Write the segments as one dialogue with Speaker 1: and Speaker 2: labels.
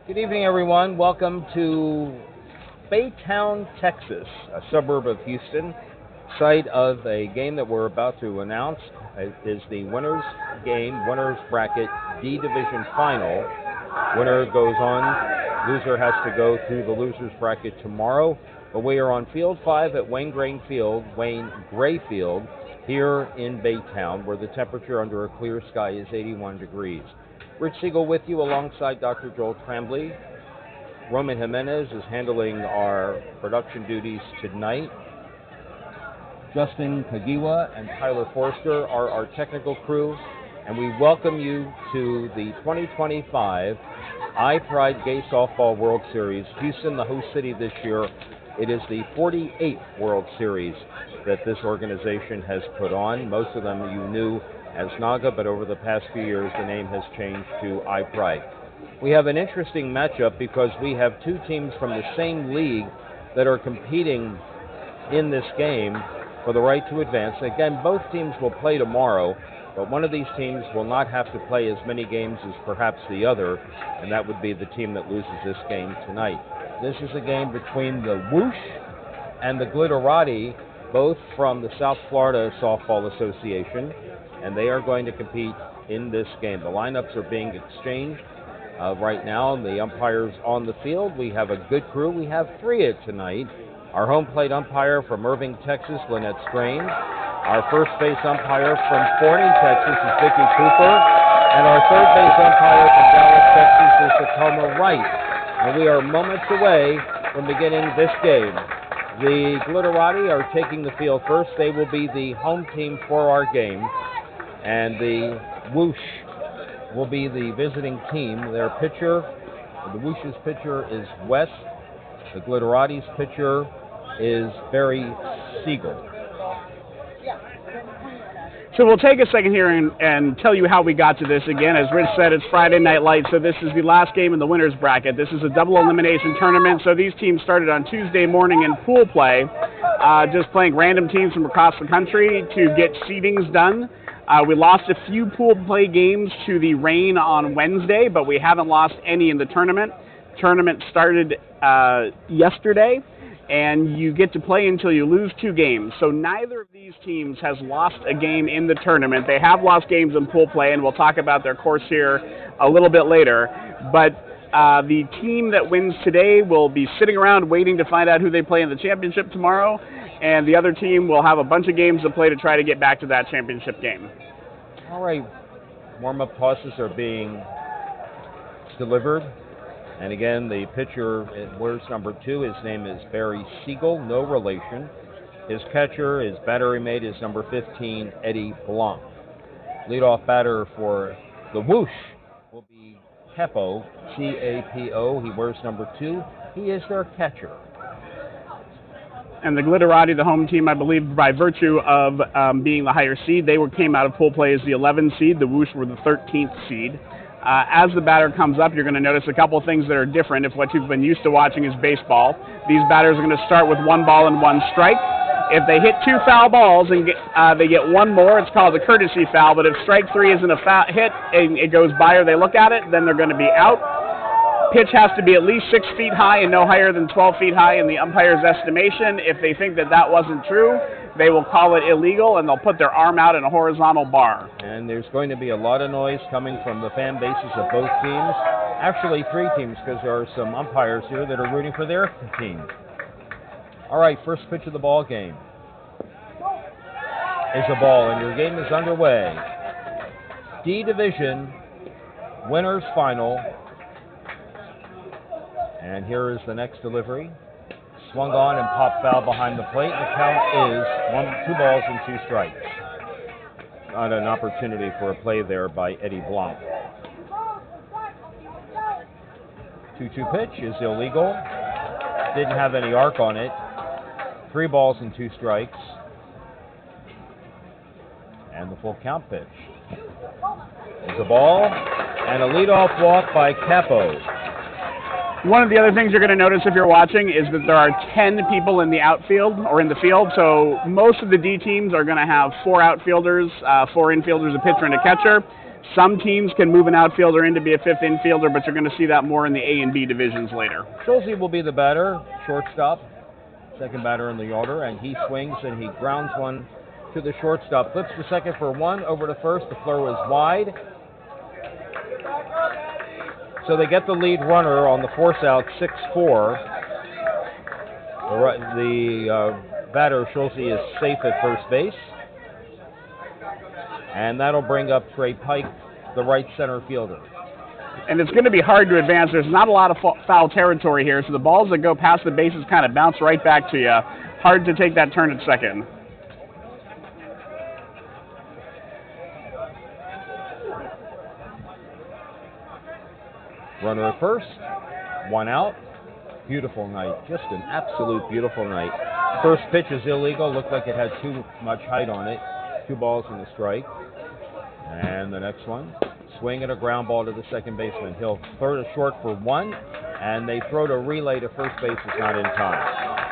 Speaker 1: Good evening, everyone. Welcome to Baytown, Texas, a suburb of Houston, site of a game that we're about to announce. It is the winners game, winners bracket D Division final. Winner goes on, loser has to go through the losers bracket tomorrow. But we are on Field 5 at Wayne Gray Field here in Baytown, where the temperature under a clear sky is 81 degrees. Rich Siegel with you alongside Dr. Joel Tremblay. Roman Jimenez is handling our production duties tonight. Justin Kagiwa and Tyler Forster are our technical crew, and we welcome you to the 2025 iPride Gay Softball World Series. Houston, the host city this year. It is the 48th World Series that this organization has put on. Most of them you knew as NAGA, but over the past few years the name has changed to iPride. We have an interesting matchup because we have two teams from the same league that are competing in this game for the right to advance. Again, both teams will play tomorrow, but one of these teams will not have to play as many games as perhaps the other, and that would be the team that loses this game tonight. This is a game between the Whoosh and the Glitterati, both from the South Florida Softball Association, and they are going to compete in this game. The lineups are being exchanged right now, and the umpires on the field. We have a good crew. We have three tonight. Our home plate umpire from Irving, Texas, Lynette Strange. Our first base umpire from Forney, Texas, is Vicki Cooper. And our third base umpire from Dallas, Texas, is Tacoma Wright. And we are moments away from beginning this game. The Glitterati are taking the field first. They will be the home team for our game. And the Whoosh will be the visiting team. Their pitcher, the Whoosh's pitcher is West. The Glitterati's pitcher is Barry Siegel.
Speaker 2: So we'll take a second here and tell you how we got to this. Again, as Rich said, it's Friday Night Lights, so this is the last game in the winner's bracket. This is a double elimination tournament, so these teams started on Tuesday morning in pool play, just playing random teams from across the country to get seedings done. We lost a few pool play games to the rain on Wednesday, but we haven't lost any in the tournament. Tournament started yesterday, and you get to play until you lose two games. So neither of these teams has lost a game in the tournament. They have lost games in pool play, and we'll talk about their course here a little bit later. But the team that wins today will be sitting around waiting to find out who they play in the championship tomorrow, and the other team will have a bunch of games to play to try to get back to that championship game.
Speaker 1: All right, warm-up tosses are being delivered. And again, the pitcher wears number 2. His name is Barry Siegel, no relation. His catcher, his battery mate, is number 15, Eddie Blanc. Leadoff batter for the Whoosh will be Capo, C-A-P-O. He wears number 2. He is their catcher.
Speaker 2: And the Glitterati, the home team, I believe, by virtue of being the higher seed, they came out of pool play as the 11th seed. The Whoosh were the 13th seed. As the batter comes up, you're going to notice a couple of things that are different. If what you've been used to watching is baseball, these batters are going to start with 1 ball and 1 strike. If they hit 2 foul balls and they get 1 more, it's called a courtesy foul. But if strike 3 isn't a hit and it goes by or they look at it, then they're going to be out. Pitch has to be at least 6 feet high and no higher than 12 feet high in the umpire's estimation. If they think that that wasn't true, they will call it illegal, and they'll put their arm out in a horizontal bar.
Speaker 1: And there's going to be a lot of noise coming from the fan bases of both teams. Actually, 3 teams, because there are some umpires here that are rooting for their team. All right, first pitch of the ball game is a ball, and your game is underway. D Division winners final. And here is the next delivery. Swung on and popped foul behind the plate. The count is 2 balls and 2 strikes. Not an opportunity for a play there by Eddie Blanc. 2-2 pitch is illegal. Didn't have any arc on it. 3 balls and 2 strikes. And the full count pitch is a ball and a leadoff walk by Capo.
Speaker 2: One of the other things you're going to notice if you're watching is that there are 10 people in the outfield or in the field. So most of the D teams are going to have 4 outfielders, 4 infielders, a pitcher, and a catcher. Some teams can move an outfielder in to be a fifth infielder, but you're going to see that more in the A and B divisions later.
Speaker 1: Schulze will be the batter, shortstop, second batter in the order, and he swings and he grounds one to the shortstop. Flips to second for one, over to first. The throw is wide. So they get the lead runner on the force out, 6-4. The batter, Schulze, is safe at first base. And that'll bring up Trey Pike, the right center fielder.
Speaker 2: And it's going to be hard to advance. There's not a lot of foul territory here, so the balls that go past the bases kind of bounce right back to you. Hard to take that turn at second.
Speaker 1: Runner at first, one out. Beautiful night, just an absolute beautiful night. First pitch is illegal, looked like it had too much height on it. 2 balls and a strike. And the next one, swing and a ground ball to the second baseman. He'll throw to short for one, and they throw to relay to first base. It's not in time.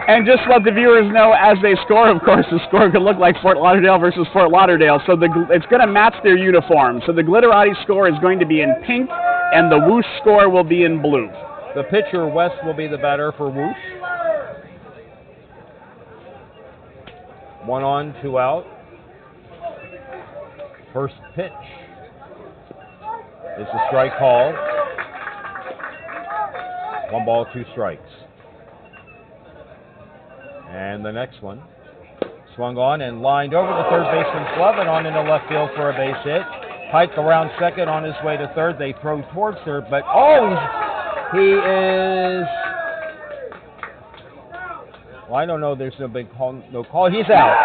Speaker 2: And just let the viewers know as they score, of course, the score could look like Fort Lauderdale versus Fort Lauderdale. So it's going to match their uniform. So the Glitterati score is going to be in pink, and the Whoosh score will be in blue.
Speaker 1: The pitcher, West, will be the batter for Whoosh. 1 on, 2 out. First pitch is a strike call. 1 ball, 2 strikes. And the next one, swung on and lined over the third baseman's glove and on into left field for a base hit. Pike around second on his way to third. They throw towards third, but he is. Well, I don't know. There's no big call. No call. He's out.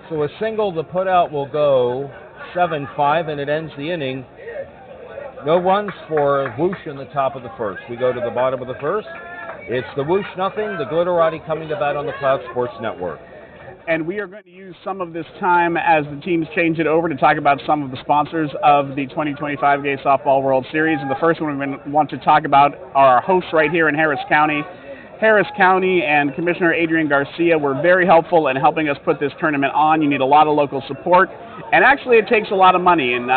Speaker 1: So a single, the putout will go 7-5, and it ends the inning. No runs for Whoosh in the top of the first. We go to the bottom of the first. It's the Whoosh nothing, the Glitterati coming to bat on the Cloud Sports Network.
Speaker 2: And we are going to use some of this time as the teams change it over to talk about some of the sponsors of the 2025 Gay Softball World Series. And the first one we want to talk about are our hosts right here in Harris County. Harris County and Commissioner Adrian Garcia were very helpful in helping us put this tournament on. You need a lot of local support, and actually it takes a lot of money. And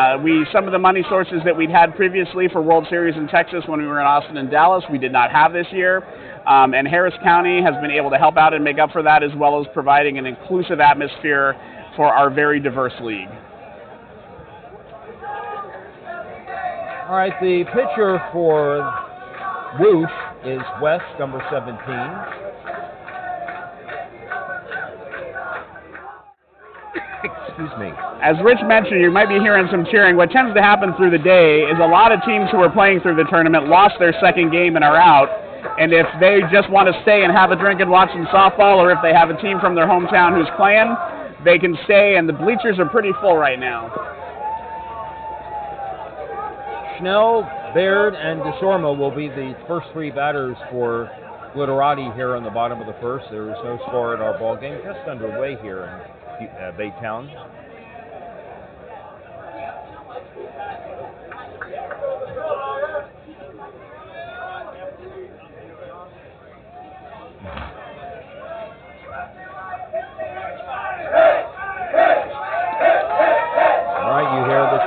Speaker 2: some of the money sources that we'd had previously for World Series in Texas when we were in Austin and Dallas, we did not have this year. And Harris County has been able to help out and make up for that, as well as providing an inclusive atmosphere for our very diverse league.
Speaker 1: All right, the pitcher for Whoosh is West, number 17. Excuse me.
Speaker 2: As Rich mentioned, you might be hearing some cheering. What tends to happen through the day is a lot of teams who are playing through the tournament lost their second game and are out. And if they just want to stay and have a drink and watch some softball, or if they have a team from their hometown who's playing, they can stay, and the bleachers are pretty full right now.
Speaker 1: Schnell, Baird, and DeSorma will be the first 3 batters for Glitterati here on the bottom of the first. There is no score in our ball game, just underway here in Baytown.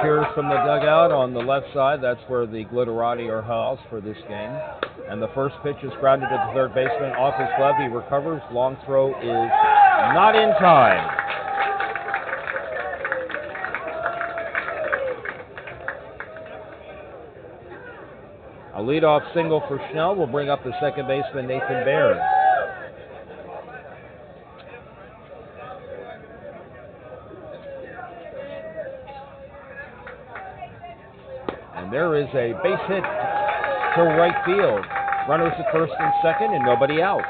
Speaker 1: Cheers from the dugout on the left side. That's where the Glitterati are housed for this game. And the first pitch is grounded to the third baseman off his glove. He recovers. Long throw is not in time. A leadoff single for Schnell will bring up the second baseman, Nathan Baird. And there is a base hit to right field. Runners at first and second, and nobody out.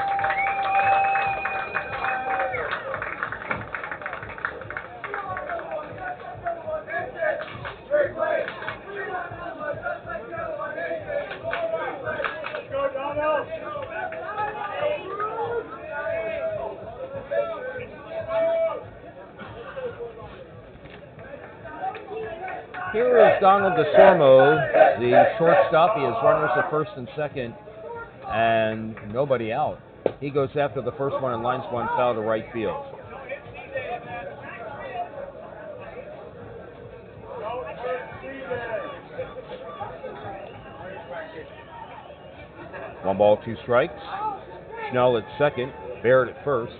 Speaker 1: Here is Donald DeSormo, the shortstop. He has runners at first and second and nobody out. He goes after the first one and lines one foul to right field. One ball, two strikes. Schnell at second, Baird at first.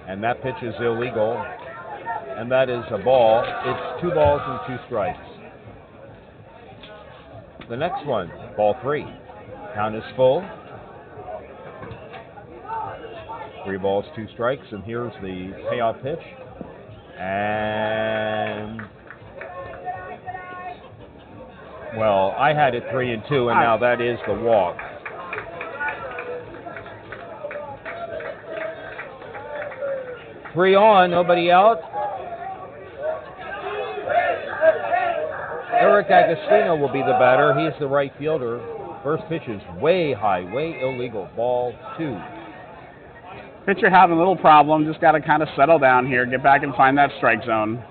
Speaker 1: And that pitch is illegal, and that is a ball. It's 2 balls and 2 strikes. The next one, ball 3. Count is full. 3 balls, 2 strikes, and here's the payoff pitch. And well, I had it 3-2, and now that is the walk. Three on, nobody out. Eric Agostino will be the batter. He's the right fielder. First pitch is way high, way illegal. Ball 2.
Speaker 2: Pitcher having a little problem. Just got to kind of settle down here, get back and find that strike zone.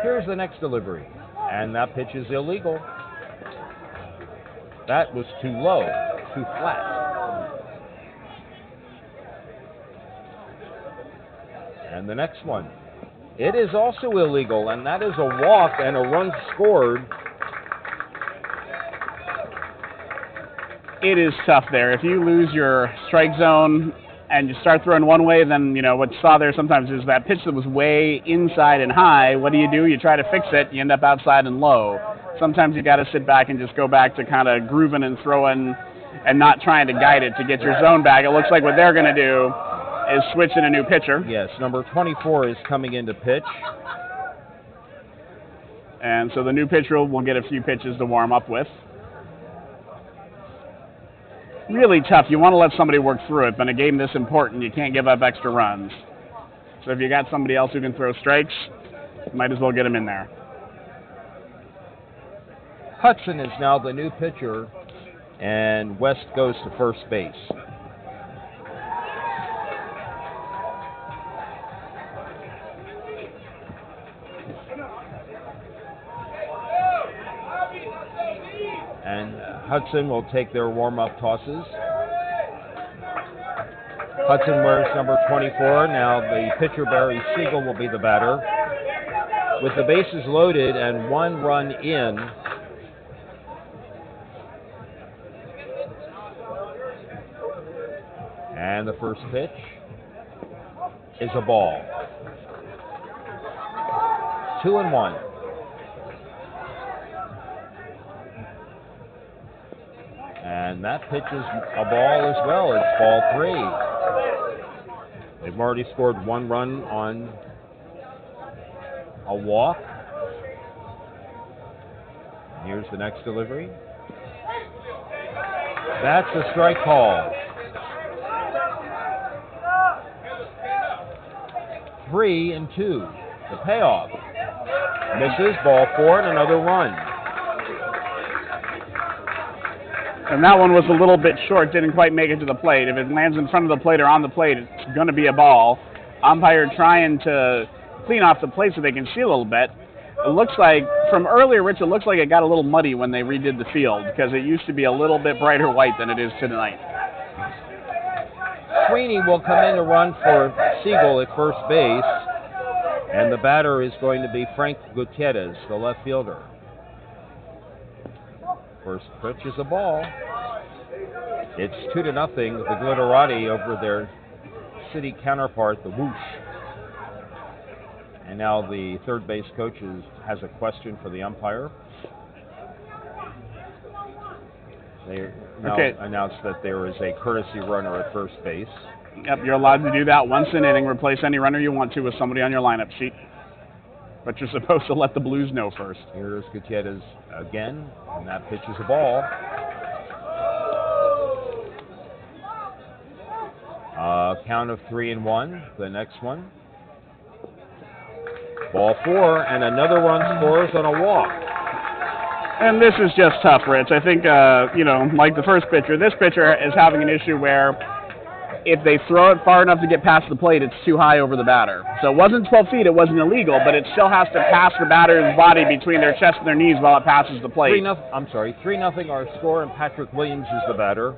Speaker 1: Here's the next delivery, and that pitch is illegal. That was too low, too flat. And the next one, it is also illegal, and that is a walk and a run scored.
Speaker 2: It is tough there. If you lose your strike zone and you start throwing one way, then, you know, what you saw there sometimes is that pitch that was way inside and high. What do? You try to fix it, you end up outside and low. Sometimes you got to sit back and just go back to kind of grooving and throwing and not trying to guide it to get your zone back. It looks like what they're going to do is switch in a new pitcher.
Speaker 1: Yes, number 24 is coming in to pitch.
Speaker 2: And so the new pitcher will get a few pitches to warm up with. Really tough. You want to let somebody work through it, but in a game this important, you can't give up extra runs. So if you got somebody else who can throw strikes, might as well get them in there.
Speaker 1: Hudson is now the new pitcher, and West goes to first base. And Hudson will take their warm-up tosses. Hudson wears number 24. Now the pitcher, Barry Siegel, will be the batter. With the bases loaded and 1 run in, and the first pitch is a ball. 2-1. And that pitch is a ball as well. It's ball 3. They've already scored 1 run on a walk. Here's the next delivery. That's a strike call. 3-2. The payoff. Misses, ball 4, and another run.
Speaker 2: And that one was a little bit short, didn't quite make it to the plate. If it lands in front of the plate or on the plate, it's going to be a ball. Umpire trying to clean off the plate so they can see a little bit. It looks like, from earlier, Rich, it looks like it got a little muddy when they redid the field because it used to be a little bit brighter white than it is tonight.
Speaker 1: Sweeney will come in to run for Siegel at first base, and the batter is going to be Frank Gutierrez, the left fielder. First pitch is a ball. It's 2-0, the Glitterati over their city counterpart, the Whoosh. And now the third base coach has a question for the umpire. They now announced that there is a courtesy runner at first base.
Speaker 2: Yep, you're allowed to do that once an inning. Replace any runner you want to with somebody on your lineup sheet. But you're supposed to let the Blues know first.
Speaker 1: Here's Gutierrez again, and that pitch is a ball. Count of 3-1. The next one. Ball 4, and another run scores on a walk.
Speaker 2: And this is just tough, Rich. I think, you know, like the first pitcher, this pitcher is having an issue where if they throw it far enough to get past the plate, it's too high over the batter. So it wasn't 12 feet, it wasn't illegal, but it still has to pass the batter's body between their chest and their knees while it passes the plate.
Speaker 1: 3-0 our score, and Patrick Williams is the batter.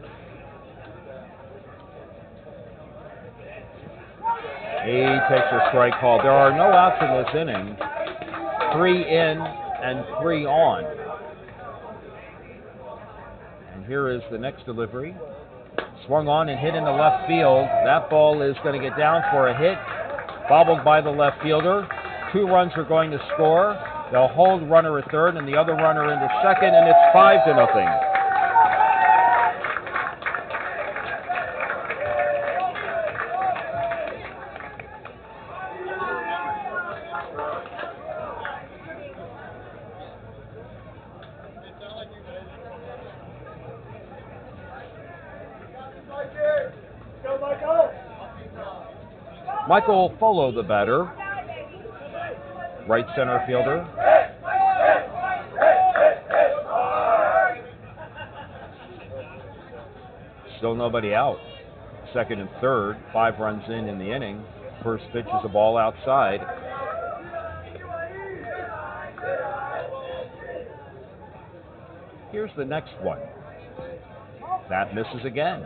Speaker 1: He takes a strike call. There are no outs in this inning. 3 in and 3 on. And here is the next delivery. Swung on and hit into left field. That ball is going to get down for a hit. Bobbled by the left fielder. 2 runs are going to score. They'll hold runner at third and the other runner into second, and it's 5-0. Michael Folo, the batter, right center fielder. Still nobody out. Second and third, 5 runs in the inning. First pitch is a ball outside. Here's the next one. That misses again.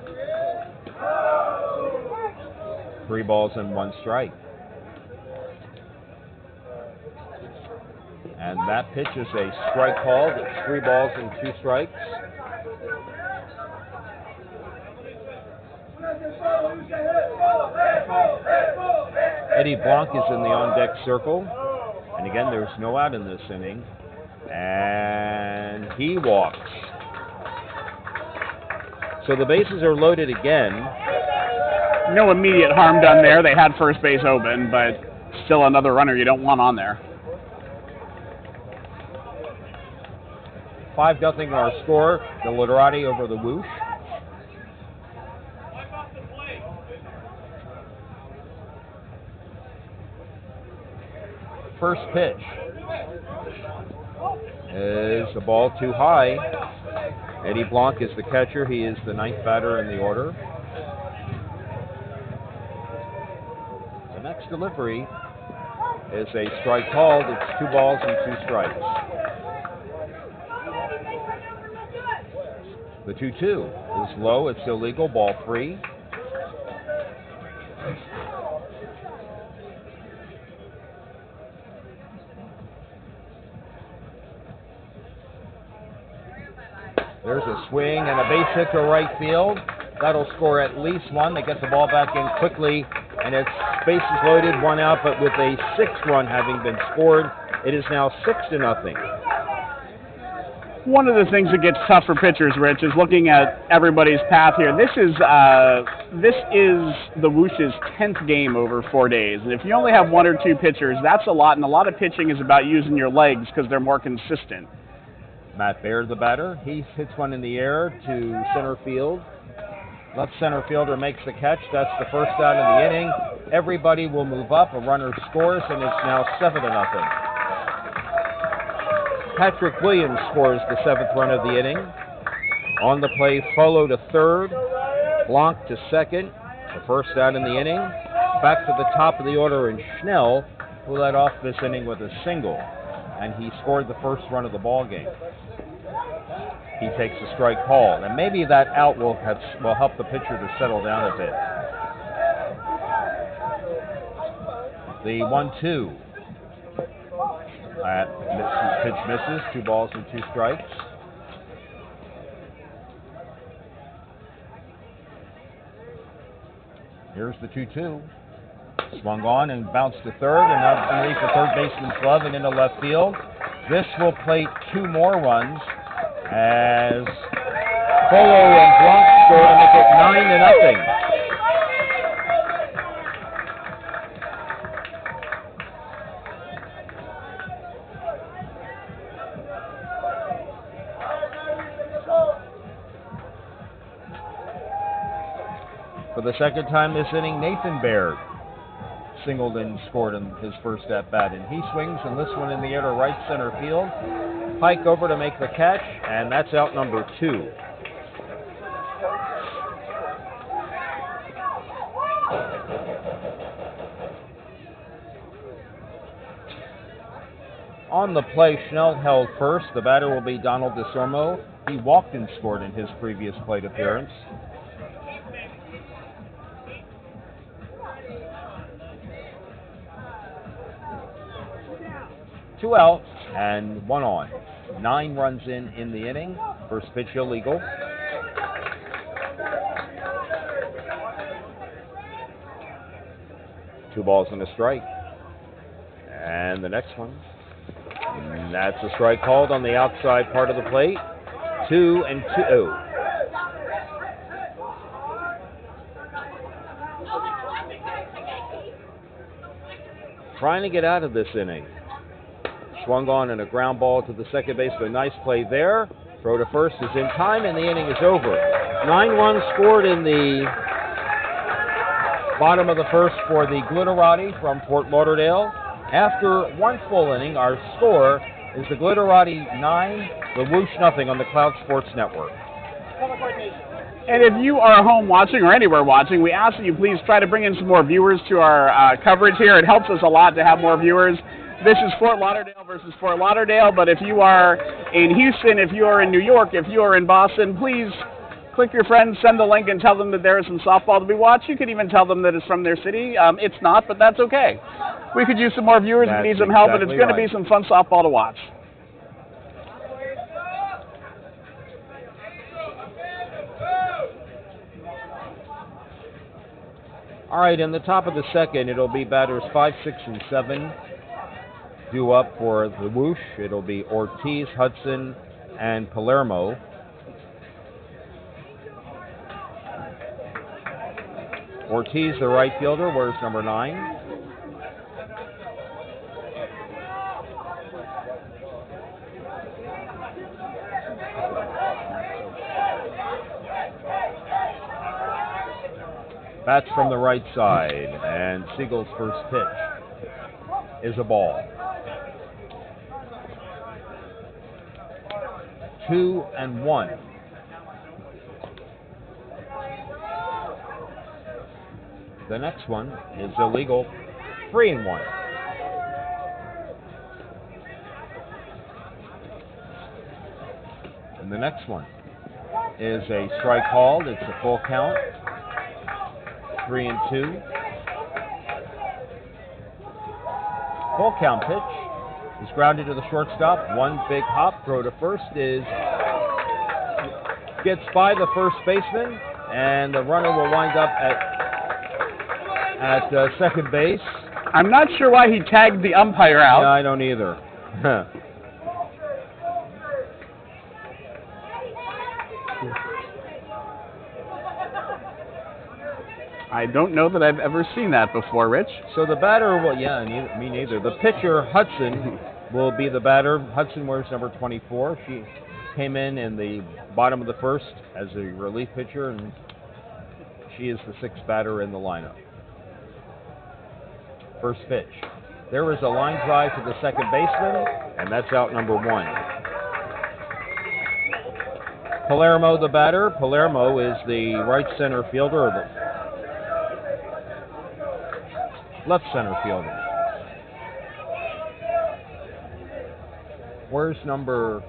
Speaker 1: 3 balls and 1 strike. And that pitch is a strike called. It's 3 balls and 2 strikes. Eddie Blanc is in the on-deck circle. And again, there's no out in this inning. And he walks. So the bases are loaded again.
Speaker 2: No immediate harm done there. They had first base open, but still another runner you don't want on there.
Speaker 1: 5-0 our score. The Glitterati over the Whoosh. First pitch is a ball too high. Eddie Blanc is the catcher. He is the 9th batter in the order. The next delivery is a strike called. It's 2 balls and 2 strikes. The 2-2 is low. It's illegal. Ball 3. There's a swing and a base hit to right field. That'll score at least 1. They get the ball back in quickly, and it's bases loaded, 1 out, but with a 6th run having been scored, it is now 6-0.
Speaker 2: One of the things that gets tough for pitchers, Rich, is looking at everybody's path here. This is the Whoosh's 10th game over 4 days, and if you only have 1 or 2 pitchers, that's a lot, and a lot of pitching is about using your legs because they're more consistent.
Speaker 1: Matt Baird, the batter, he hits one in the air to center field. Left center fielder makes the catch. That's the first out in the inning. Everybody will move up. A runner scores, and it's now 7-0. Patrick Williams scores the 7th run of the inning. On the play, Folo to third, Blanc to second. The first out in the inning. Back to the top of the order, and Schnell will let off this inning with a single, and he scored the first run of the ball game. He takes a strike call, and maybe that out will help the pitcher to settle down a bit. The 1-2. Pitch misses, 2 balls and 2 strikes. Here's the 2-2. Swung on and bounced to third, and underneath the third baseman's glove and into left field. This will plate 2 more runs as Folo and Blanc score to make it 9-0. For the second time this inning, Nathan Baird Singleton scored in his first at-bat, and he swings, and this one in the air to right center field. Pike over to make the catch, and that's out number 2. On the play, Schnell held first. The batter will be Donald DeSormo. He walked and scored in his previous plate appearance. Two out and 1 on. 9 runs in the inning. First pitch illegal. Two balls and a strike. And the next one. And that's a strike called on the outside part of the plate. 2-2. Trying to get out of this inning. Swung on and a ground ball to the second baseman. Nice play there. Throw to first is in time, and the inning is over. 9 runs scored in the bottom of the first for the Glitterati from Fort Lauderdale. After 1 full inning, our score is the Glitterati 9, the Whoosh nothing on the Cloud Sports Network.
Speaker 2: And if you are home watching or anywhere watching, we ask that you please try to bring in some more viewers to our coverage here. It helps us a lot to have more viewers. This is Fort Lauderdale versus Fort Lauderdale, but if you are in Houston, if you are in New York, if you are in Boston, please click your friends, send the link, and tell them that there is some softball to be watched. You could even tell them that it's from their city. It's not, but that's okay. We could use some more viewers if we need some help, and it's going to be some fun softball to watch.
Speaker 1: All right, in the top of the second, it'll be batters 5, 6, and 7 due up for the Whoosh. It'll be Ortiz, Hudson, and Palermo. Ortiz, the right fielder, wears number 9. Bats from the right side, and Siegel's first pitch is a ball. 2-1. The next one is illegal. 3-1. And the next one is a strike called. It's a full count. 3-2. Full count pitch is grounded to the shortstop. 1 big hop. Throw to first gets by the first baseman, and the runner will wind up at second base.
Speaker 2: I'm not sure why he tagged the umpire out.
Speaker 1: Yeah, I don't either.
Speaker 2: I don't know that I've ever seen that before, Rich.
Speaker 1: So the batter will, me neither. The pitcher, Hudson, will be the batter. Hudson wears number 24. She came in the bottom of the first as a relief pitcher, and she is the 6th batter in the lineup. First pitch. There is a line drive to the second baseman, and that's out number 1. Palermo, the batter. Palermo is the right center fielder, or the left center fielder. Where's number...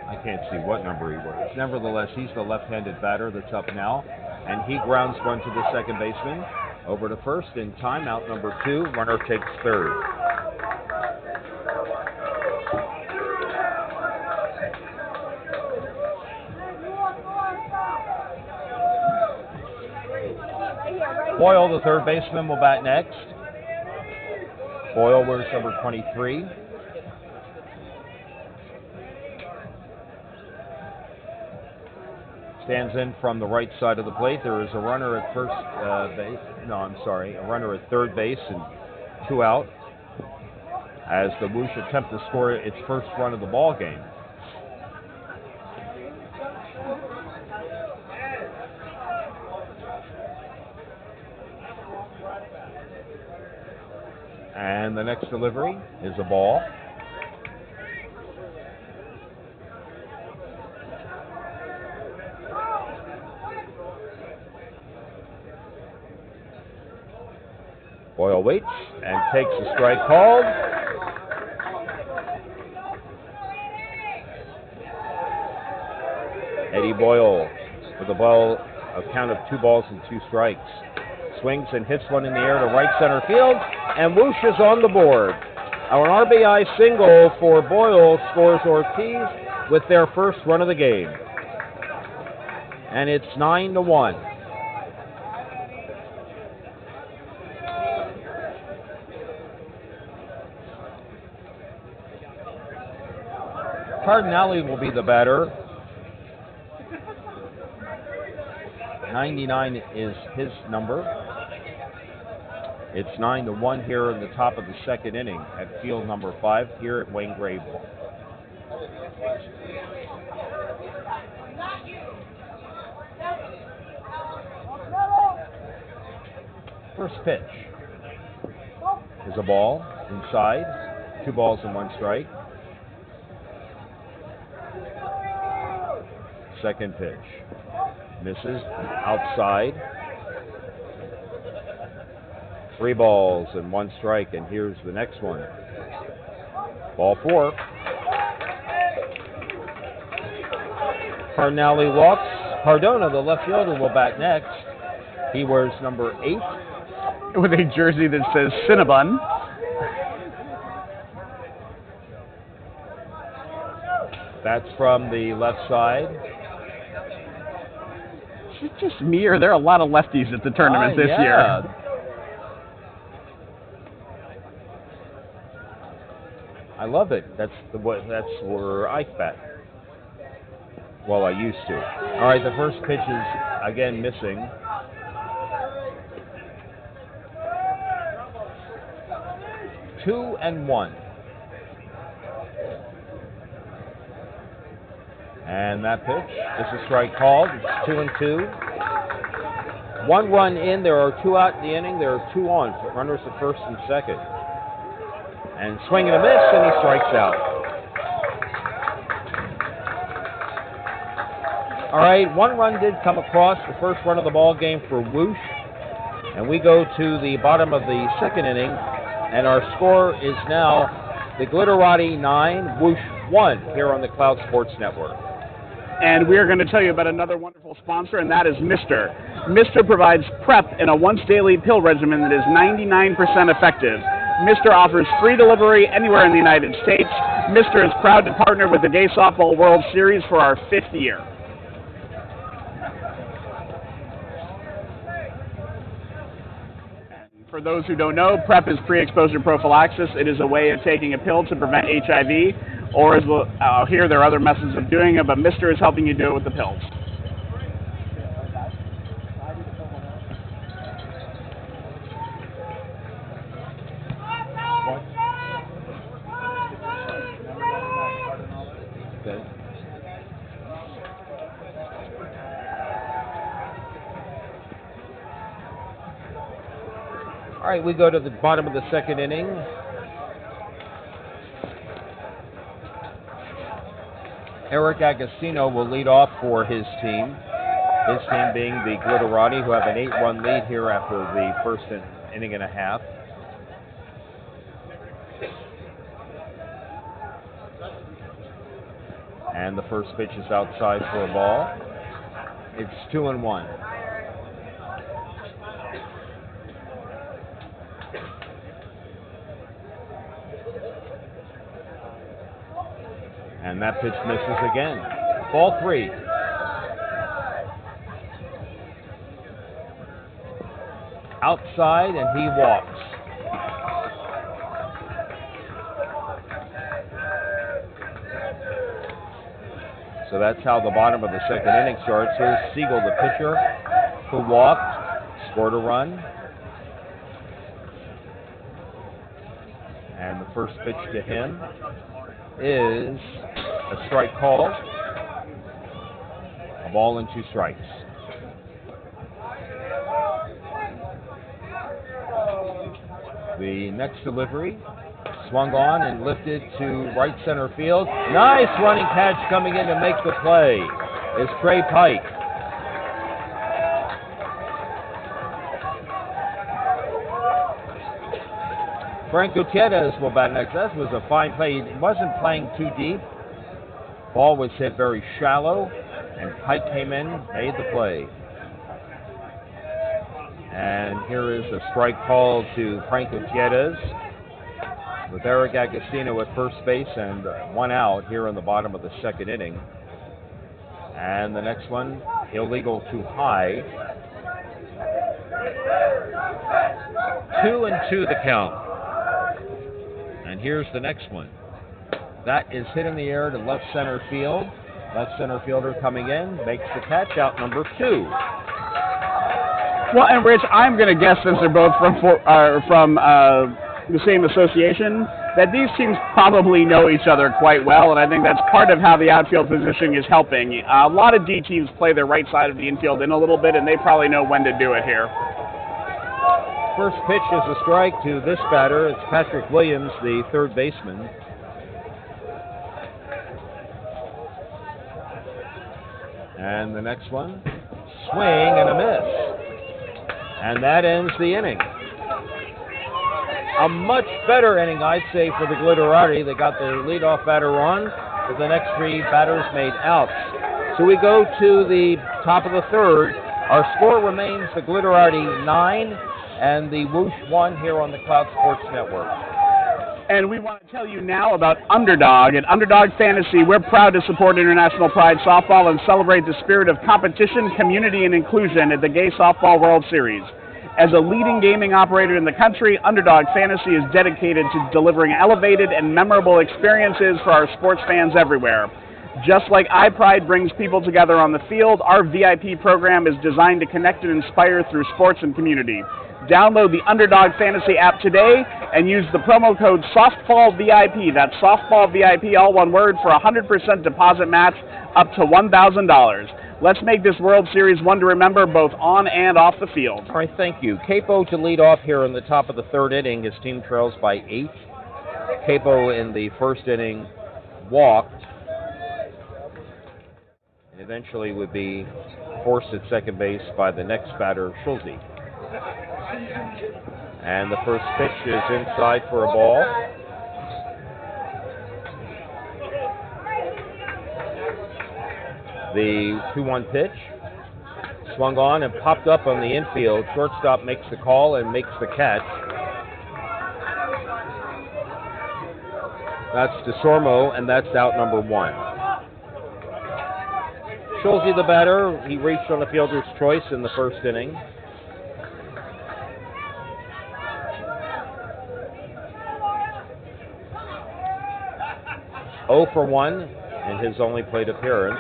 Speaker 1: I can't see what number he wears. Nevertheless, he's the left-handed batter that's up now, and he grounds one to the second baseman. Over to first in time, out number 2. Runner takes third. Boyle, the third baseman, will bat next. Boyle wears number 23. Stands in from the right side of the plate. There is a runner at first base. No, I'm sorry. A runner at third base and 2 out as the Whoosh attempt to score its first run of the ball game. And the next delivery is a ball. Boyle waits and takes the strike called. Eddie Boyle with a ball, a count of 2 balls and 2 strikes. Swings and hits one in the air to right center field, and Whoosh is on the board. An RBI single for Boyle scores Ortiz with their first run of the game. And it's 9-1. Cardinale will be the batter. 99 is his number. It's 9-1 here in the top of the second inning at field number 5 here at Wayne Gray. First pitch is a ball inside, 2 balls and 1 strike. Second pitch misses outside. 3 balls and 1 strike, and here's the next one. Ball 4. Cardinale walks. Cardona, the left fielder, will bat next. He wears number 8.
Speaker 2: With a jersey that says Cinnabon.
Speaker 1: That's from the left side.
Speaker 2: Is it just me, or are there a lot of lefties at the tournament this year?
Speaker 1: I love it. That's where I bat. Well, I used to. All right, the first pitch is again missing. Two and 1. And that pitch is a strike called. It's 2-2. 1 run in. There are 2 out in the inning. There are 2 on. Runners at first and second. And swing and a miss, and he strikes out. All right, 1 run did come across, the first run of the ball game for Whoosh. And we go to the bottom of the second inning, and our score is now the Glitterati 9, Whoosh 1 here on the Cloud Sports Network.
Speaker 2: And we are going to tell you about another wonderful sponsor, and that is Mister. Mister provides prep in a once daily pill regimen that is 99% effective. Mister offers free delivery anywhere in the United States. Mister is proud to partner with the Gay Softball World Series for our 5th year. For those who don't know, PrEP is pre-exposure prophylaxis. It is a way of taking a pill to prevent HIV, or as we'll hear, there are other methods of doing it, but Mister is helping you do it with the pills.
Speaker 1: All right, we go to the bottom of the second inning. Eric Agostino will lead off for his team. His team being the Glitterati, who have an 8-run lead here after the first inning and a half. And the first pitch is outside for a ball. It's 2-1. And that pitch misses again. Ball 3. Outside, and he walks. So that's how the bottom of the second inning starts. Here's Siegel, the pitcher, who walked, scored a run. And the first pitch to him is a strike call. A ball and 2 strikes. The next delivery swung on and lifted to right center field. Nice running catch coming in to make the play is Trey Pike. Frank Gutierrez will bat next. That was a fine play. He wasn't playing too deep. Ball was hit very shallow, and Pike came in, made the play. And here is a strike call to Frank Gutierrez with Eric Agostino at first base and one out here in the bottom of the second inning. And the next one, illegal too high. 2-2 the count. And here's the next one. That is hit in the air to left center field. Left center fielder coming in, makes the catch, out number 2.
Speaker 2: Well, and Rich, I'm going to guess, since they're both from the same association, that these teams probably know each other quite well, and I think that's part of how the outfield positioning is helping. A lot of D teams play their right side of the infield in a little bit, and they probably know when to do it here.
Speaker 1: First pitch is a strike to this batter. It's Patrick Williams, the third baseman. And the next one, swing and a miss. And that ends the inning. A much better inning, I'd say, for the Glitterati. They got their leadoff batter on, but the next 3 batters made outs. So we go to the top of the third. Our score remains the Glitterati 9 and the Whoosh 1 here on the Cloud Sports Network.
Speaker 2: And we want to tell you now about Underdog. At Underdog Fantasy, we're proud to support International Pride Softball and celebrate the spirit of competition, community, and inclusion at the Gay Softball World Series. As a leading gaming operator in the country, Underdog Fantasy is dedicated to delivering elevated and memorable experiences for our sports fans everywhere. Just like iPride brings people together on the field, our VIP program is designed to connect and inspire through sports and community. Download the Underdog Fantasy app today and use the promo code SOFTBALLVIP. That's SOFTBALLVIP, all one word, for a 100% deposit match up to $1,000. Let's make this World Series one to remember, both on and off the field.
Speaker 1: All right, thank you. Capo to lead off here in the top of the third inning. His team trails by 8. Capo in the first inning walked and eventually would be forced at second base by the next batter, Schulze. And the first pitch is inside for a ball. The 2-1 pitch swung on and popped up on the infield. Shortstop makes the call and makes the catch. That's DeSormo, and that's out number 1. Schulze, the batter, he reached on the fielder's choice in the first inning. Oh for 1 in his only plate appearance.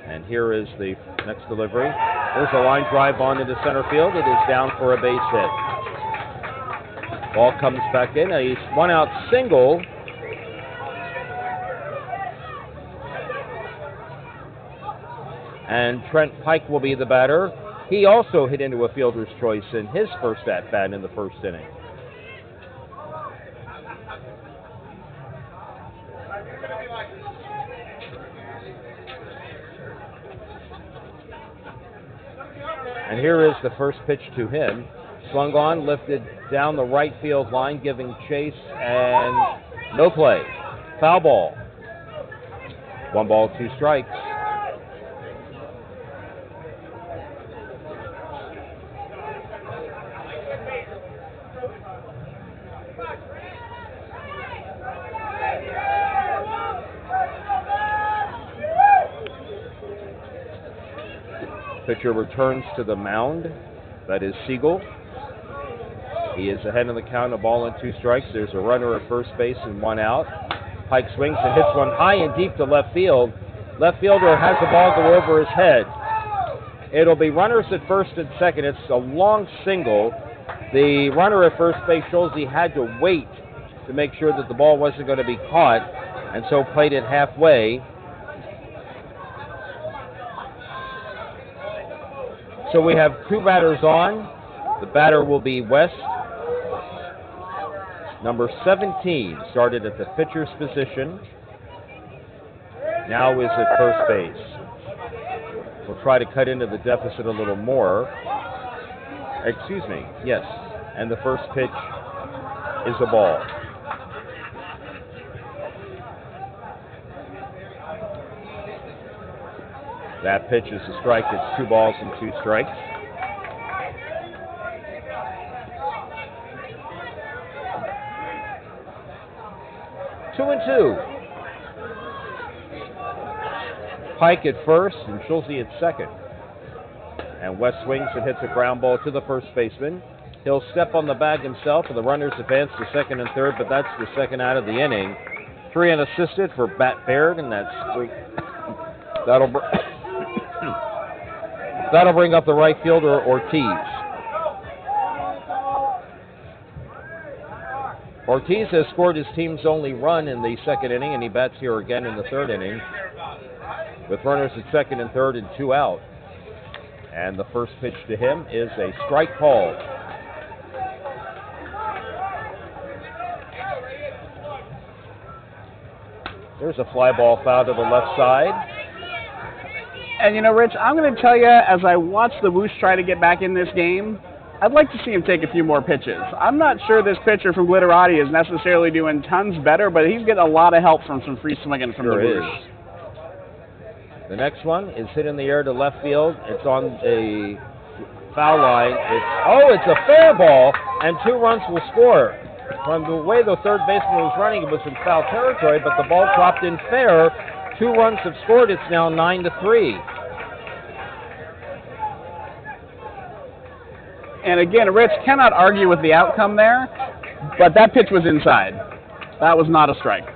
Speaker 1: And here is the next delivery. There's a line drive on into center field. It is down for a base hit. Ball comes back in. A 1-out single. And Trent Pike will be the batter. He also hit into a fielder's choice in his first at-bat in the first inning. And here is the first pitch to him. Swung on, lifted down the right field line, giving chase, and no play. Foul ball. 1 ball, 2 strikes. Pitcher returns to the mound. That is Siegel. He is ahead in the count, a ball and 2 strikes. There's a runner at first base and 1 out. Pike swings and hits one high and deep to left field. Left fielder has the ball go over his head. It'll be runners at first and second. It's a long single. The runner at first base, Schulze, had to wait to make sure that the ball wasn't going to be caught, and so played it halfway. So we have 2 batters on. The batter will be West. Number 17 started at the pitcher's position. Now is at first base. We'll try to cut into the deficit a little more. Excuse me, yes. And the first pitch is a ball. That pitch is a strike. It's 2 balls and 2 strikes. Two and two. Pike at first and Schulze at second. And West swings and hits a ground ball to the first baseman. He'll step on the bag himself, and the runners advance to second and third, but that's the second out of the inning. 3 unassisted for Bat Baird, and that's that'll bring up the right fielder, Ortiz. Ortiz has scored his team's only run in the second inning, and he bats here again in the third inning with runners at second and third and 2 out. And the first pitch to him is a strike called. There's a fly ball foul to the left side.
Speaker 2: And you know, Rich, I'm going to tell you, as I watch the Whoosh try to get back in this game, I'd like to see him take a few more pitches. I'm not sure this pitcher from Glitterati is necessarily doing tons better, but he's getting a lot of help from some free swinging from the Whoosh.
Speaker 1: The next one is hit in the air to left field. It's on a foul line. It's a fair ball, and 2 runs will score. From the way the third baseman was running, it was in foul territory, but the ball dropped in fair. 2 runs have scored. It's now 9-3.
Speaker 2: And again, Rich cannot argue with the outcome there, but that pitch was inside. That was not a strike.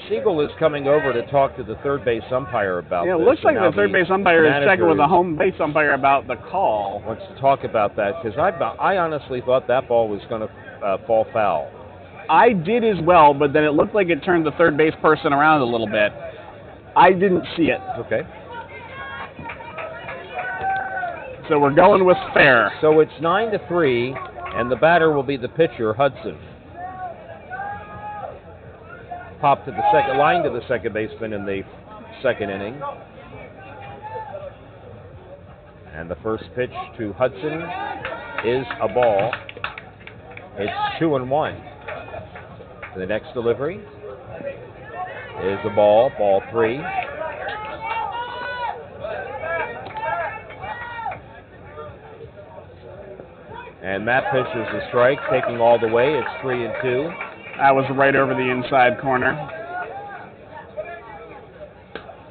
Speaker 1: Siegel is coming over to talk to the third base umpire about this.
Speaker 2: Yeah, it looks like the third base umpire is checking with the home base umpire about the call.
Speaker 1: Wants to talk about that, because I honestly thought that ball was going to fall foul.
Speaker 2: I did as well, but then it looked like it turned the third base person around a little bit. I didn't see it.
Speaker 1: Okay.
Speaker 2: So we're going with fair.
Speaker 1: So it's 9-3, and the batter will be the pitcher, Hudson. Pop to the second line to the second baseman in the second inning. And the first pitch to Hudson is a ball. It's 2-1. The next delivery is a ball, ball 3. And that pitch is a strike, taking all the way. It's 3-2.
Speaker 2: That was right over the inside corner.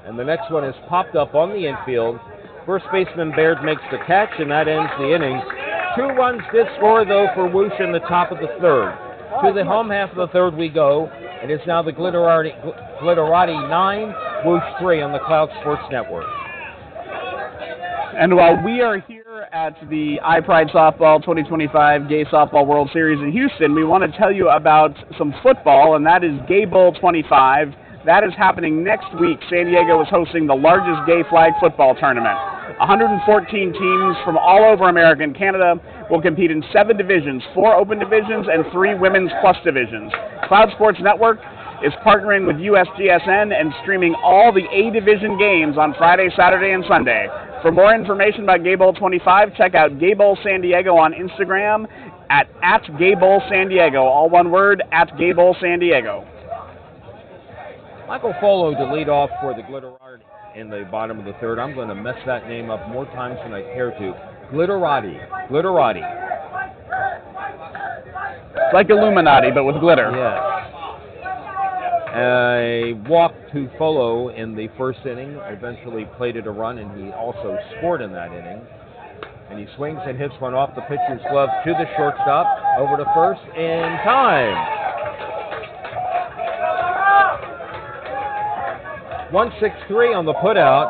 Speaker 1: And the next one is popped up on the infield. First baseman Baird makes the catch, and that ends the inning. 2 runs did score, though, for Whoosh in the top of the third. To the home half of the third we go. It is now the Glitterati 9, Whoosh 3 on the Cloud Sports Network.
Speaker 2: And while we are here at the iPride Softball 2025 Gay Softball World Series in Houston, we want to tell you about some football, and that is Gay Bowl 25. That is happening next week. San Diego is hosting the largest gay flag football tournament. 114 teams from all over America and Canada will compete in 7 divisions, 4 open divisions and 3 women's plus divisions. Cloud Sports Network is partnering with USGSN and streaming all the A Division games on Friday, Saturday, and Sunday. For more information about Gay Bowl 25, check out Gay Bowl San Diego on Instagram at Gay Bowl San Diego, all one word, at Gay Bowl San Diego.
Speaker 1: Michael Folo to lead off for the Glitterati in the bottom of the third. I'm going to mess that name up more times than I care to. Glitterati. Glitterati.
Speaker 2: It's like Illuminati, but with glitter.
Speaker 1: Yes. A walk to Folo in the first inning, eventually plated a run, and he also scored in that inning. And he swings and hits one off the pitcher's glove to the shortstop, over to first, in time. 1-6-3 on the putout.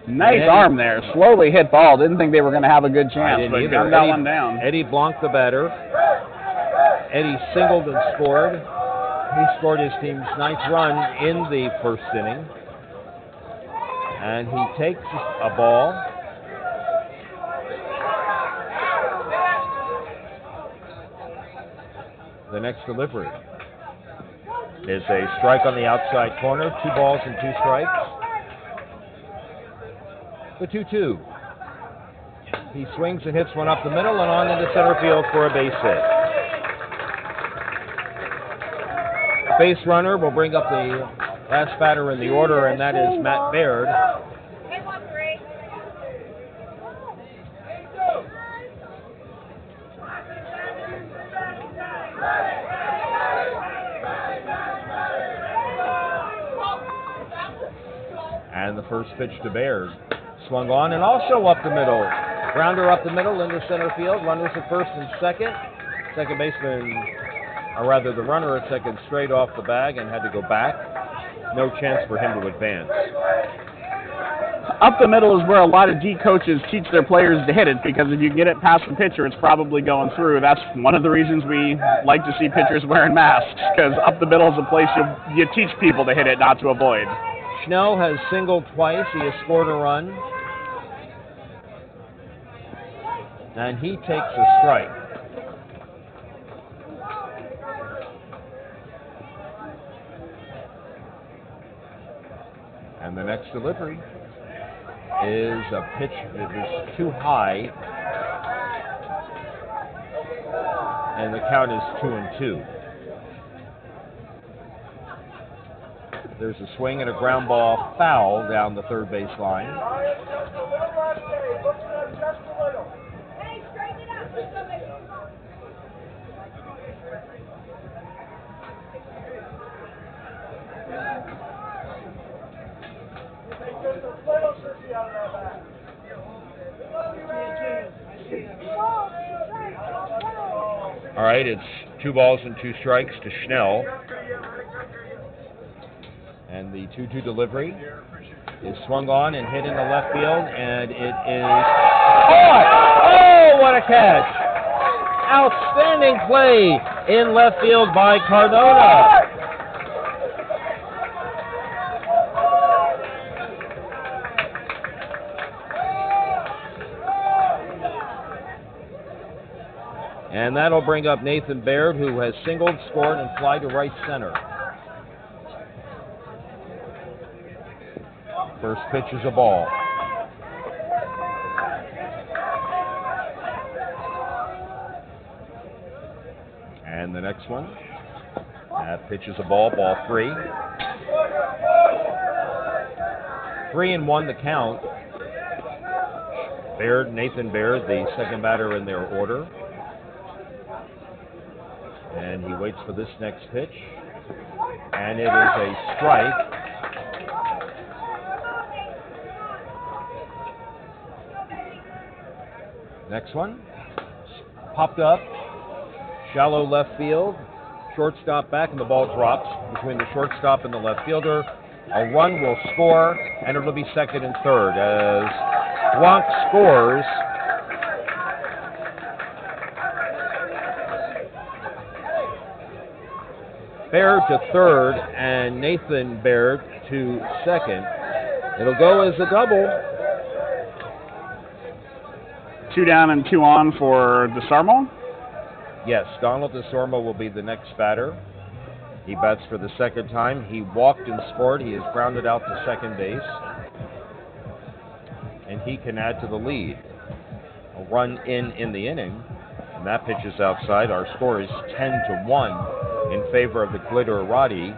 Speaker 2: Nice arm there. Slowly hit ball. Didn't think they were going to have a good chance, but got that one down.
Speaker 1: Eddie Blanc, the batter. Eddie singled and scored. He scored his team's 9th run in the first inning. And he takes a ball The next delivery is a strike on the outside corner. 2 balls and 2 strikes. The 2-2. He swings and hits one up the middle and on into center field for a base hit. Base runner will bring up the last batter in the order, and that is Matt Baird. And the first pitch to Baird. Swung on and also up the middle. Grounder up the middle into center field. Runners at first and second. Second baseman, or rather the runner at second, straight off the bag and had to go back. No chance for him to advance.
Speaker 2: Up the middle is where a lot of D coaches teach their players to hit it, because if you get it past the pitcher, it's probably going through. That's one of the reasons we like to see pitchers wearing masks, because up the middle is a place you teach people to hit it, not to avoid.
Speaker 1: Schnell has singled twice. He has scored a run. And he takes a strike. And the next delivery is a pitch that is too high. And the count is 2-2. There's a swing and a ground ball foul down the third base line. All right, it's 2 balls and 2 strikes to Schnell. And the 2-2 delivery is swung on and hit in the left field, and it is caught! Oh, what a catch! Outstanding play in left field by Cardona. And that'll bring up Nathan Baird, who has singled, scored, and fly to right center. First pitch is a ball. And the next one, that pitch is a ball, ball 3. 3-1 the count. Baird, Nathan Baird, the second batter in their order. And he waits for this next pitch. And it is a strike. Next one, popped up, shallow left field, shortstop back, and the ball drops between the shortstop and the left fielder. A run will score, and it'll be second and third as Blanc scores. Baird to third, and Nathan Baird to second. It'll go as a double.
Speaker 2: 2 down and 2 on for DeSarmo?
Speaker 1: Yes, Donald DeSormo will be the next batter. He bats for the second time. He walked and scored. He has grounded out to second base. And he can add to the lead. A run in the inning. And that pitch is outside. Our score is 10-1 in favor of the Glitterati.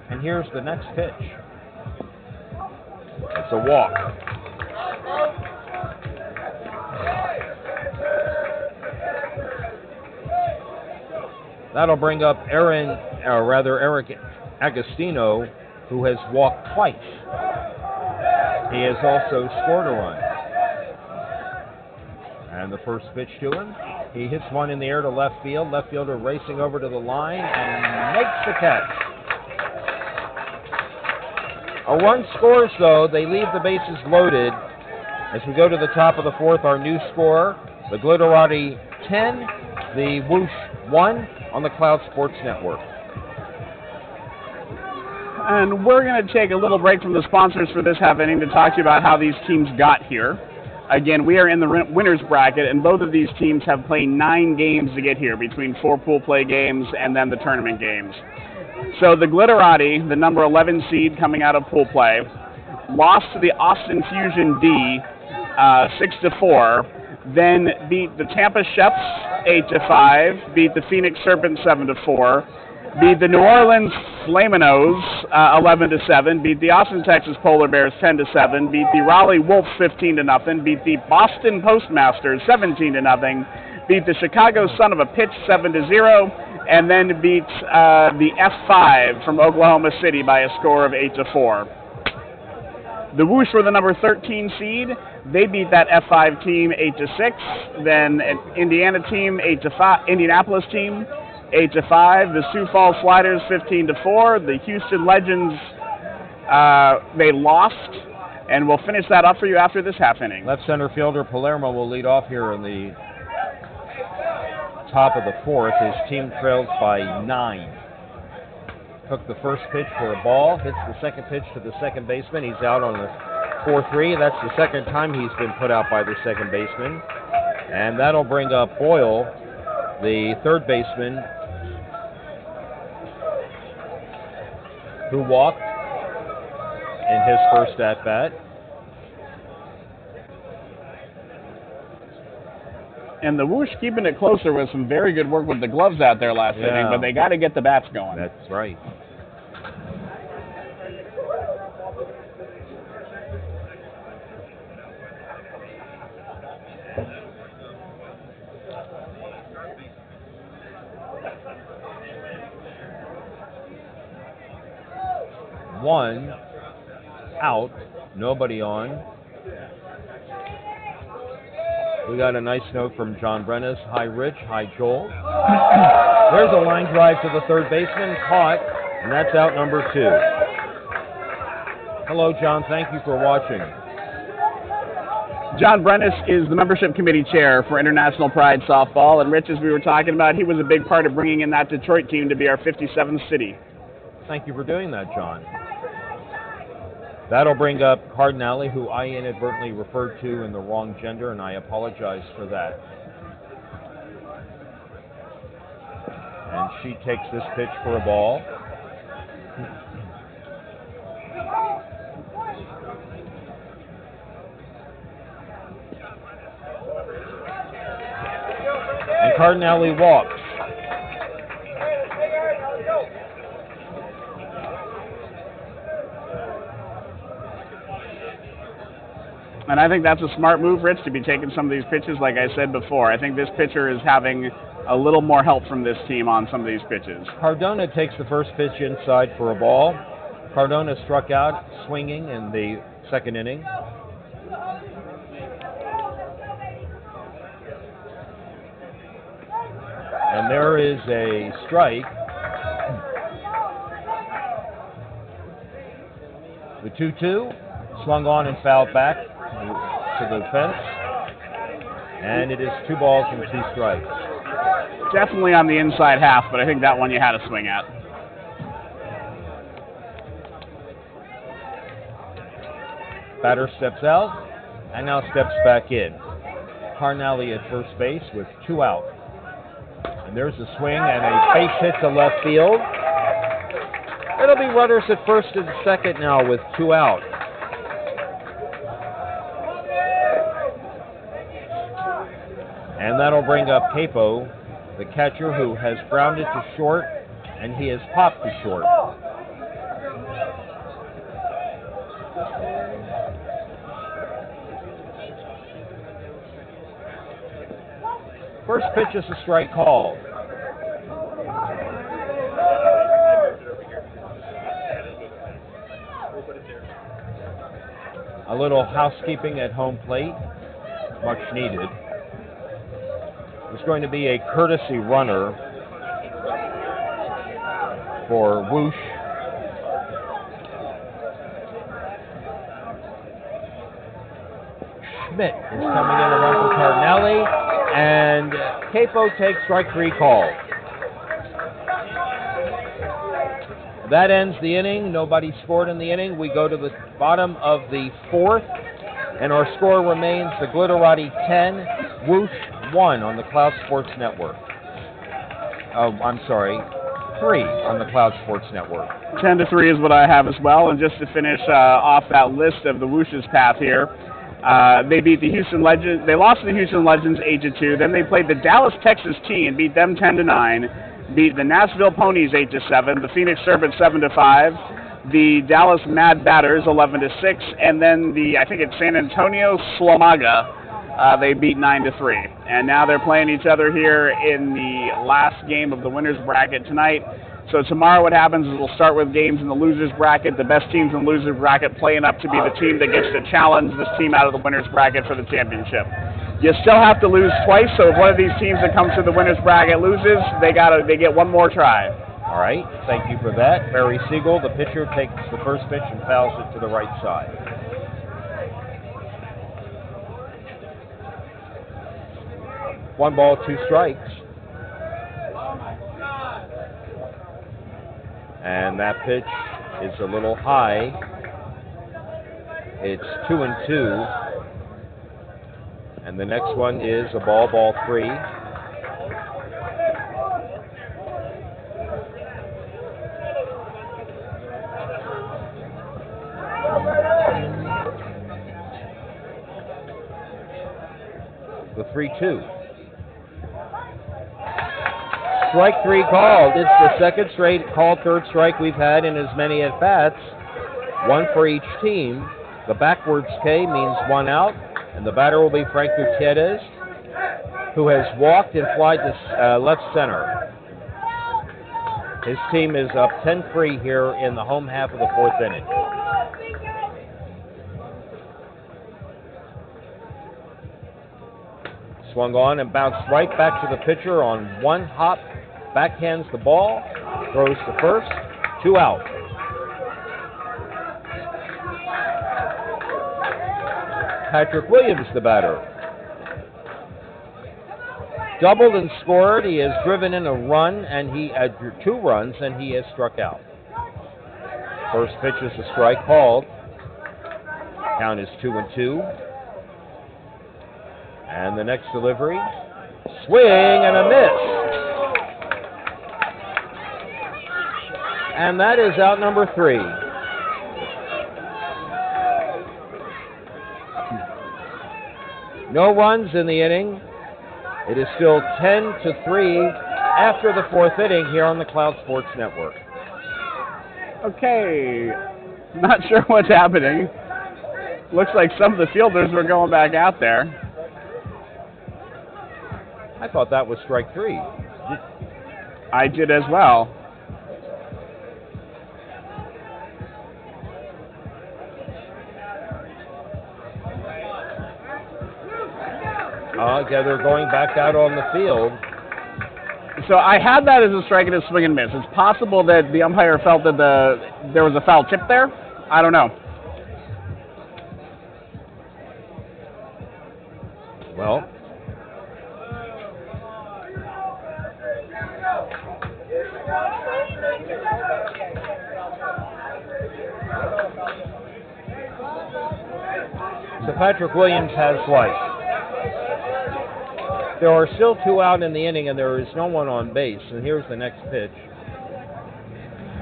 Speaker 1: And here's the next pitch. It's a walk. That'll bring up Eric Agostino, who has walked twice. He has also scored a run. And the first pitch to him, he hits one in the air to left field. Left fielder racing over to the line and makes the catch. A run scores, though. They leave the bases loaded. As we go to the top of the fourth, our new score, the Glitterati 10, the Whoosh 1 on the Cloud Sports Network.
Speaker 2: And we're going to take a little break from the sponsors for this half inning to talk to you about how these teams got here. Again, we are in the winners bracket, and both of these teams have played 9 games to get here, between 4 pool play games and then the tournament games. So the Glitterati, the number 11 seed coming out of pool play, lost to the Austin Fusion D 6-4, then beat the Tampa Chefs 8-5, beat the Phoenix Serpents 7-4, beat the New Orleans Flamenos 11-7, beat the Austin Texas Polar Bears 10-7, beat the Raleigh Wolves 15-0, beat the Boston Postmasters 17-0, beat the Chicago Son of a Pitch 7-0, and then beat the F5 from Oklahoma City by a score of 8-4. The Whoosh were the number 13 seed. They beat that F5 team 8-6. Then an Indiana team 8-5. Indianapolis team 8-5. The Sioux Falls Sliders 15-4. The Houston Legends they lost, and we'll finish that up for you after this half inning.
Speaker 1: Left center fielder Palermo will lead off here in the top of the 4th. His team trails by 9. Took the first pitch for a ball, hits the second pitch to the second baseman. He's out on the 4-3. That's the second time he's been put out by the second baseman. And that'll bring up Boyle, the third baseman, who walked in his first at-bat.
Speaker 2: And the Whoosh keeping it closer with some very good work with the gloves out there last inning, but they got to get the bats going.
Speaker 1: That's right. One out, nobody on. We got a nice note from John Brennis. Hi, Rich. Hi, Joel. There's a line drive to the third baseman, caught, and that's out number 2. Hello, John. Thank you for watching.
Speaker 2: John Brennis is the membership committee chair for International Pride Softball, and Rich, as we were talking about, he was a big part of bringing in that Detroit team to be our 57th city.
Speaker 1: Thank you for doing that, John. That'll bring up Cardinale, who I inadvertently referred to in the wrong gender, and I apologize for that. And she takes this pitch for a ball. And Cardinale walks.
Speaker 2: And I think that's a smart move, Rich, to be taking some of these pitches, like I said before. I think this pitcher is having a little more help from this team on some of these pitches.
Speaker 1: Cardona takes the first pitch inside for a ball. Cardona struck out swinging in the second inning. And there is a strike. The 2-2 swung on and fouled back to the fence, and it is 2 balls and 2 strikes.
Speaker 2: Definitely on the inside half, but I think that one you had to swing at.
Speaker 1: Batter steps out and now steps back in. Cardinale at first base with 2 out. And there's a swing and a base hit to left field. It'll be runners at first and second now with 2 out. And that'll bring up Capo, the catcher, who has grounded to short, and he has popped to short. First pitch is a strike called. A little housekeeping at home plate, much needed. There's going to be a courtesy runner for Whoosh. Schmidt is coming in to run for Cardinale, and Capo takes strike 3 call. That ends the inning. Nobody scored in the inning. We go to the bottom of the fourth, and our score remains the Glitterati 10, Whoosh 1 on the Cloud Sports Network. I'm sorry, 3 on the Cloud Sports Network.
Speaker 2: 10-3 is what I have as well. And just to finish off that list of the Whoosh's path here, they beat the Houston Legends. They lost to the Houston Legends 8-2. Then they played the Dallas Texas T and beat them 10-9. Beat the Nashville Ponies 8-7. The Phoenix Serpents 7-5. The Dallas Mad Batters 11-6, and then I think it's San Antonio Slamaga. They beat 9-3, and now they're playing each other here in the last game of the winners bracket tonight. So tomorrow what happens is we'll start with games in the losers bracket. The best teams in the losers bracket playing up to be the team that gets to challenge this team out of the winners bracket for the championship. You still have to lose twice, so if one of these teams that comes to the winners bracket loses, they get one more try.
Speaker 1: All right, thank you for that. Barry Siegel, the pitcher, takes the first pitch and fouls it to the right side. One ball, 2 strikes. And that pitch is a little high. It's 2-2. And the next one is a ball 3. The 3-2. Strike 3 called. It's the second straight called third strike we've had in as many at-bats. 1 for each team. The backwards K means 1 out, and the batter will be Frank Gutierrez, who has walked and flied to left center. His team is up 10-3 here in the home half of the fourth inning. Swung on and bounced right back to the pitcher on 1 hop. Backhands the ball, throws to first, 2 out. Patrick Williams, the batter. Doubled and scored. He has driven in a run, and 2 runs, and he has struck out. First pitch is a strike called. Count is 2-2. And the next delivery, swing and a miss. And that is out number 3. No runs in the inning. It is still 10-3 after the fourth inning here on the Cloud Sports Network.
Speaker 2: Okay, not sure what's happening. Looks like some of the fielders were going back out there.
Speaker 1: I thought that was strike 3.
Speaker 2: I did as well.
Speaker 1: Okay, they're going back out on the field.
Speaker 2: So I had that as a strike and a swing and miss. It's possible that the umpire felt that there was a foul tip there. I don't know.
Speaker 1: Well, so Patrick Williams has what? There are still 2 out in the inning, and there is no one on base. And here's the next pitch.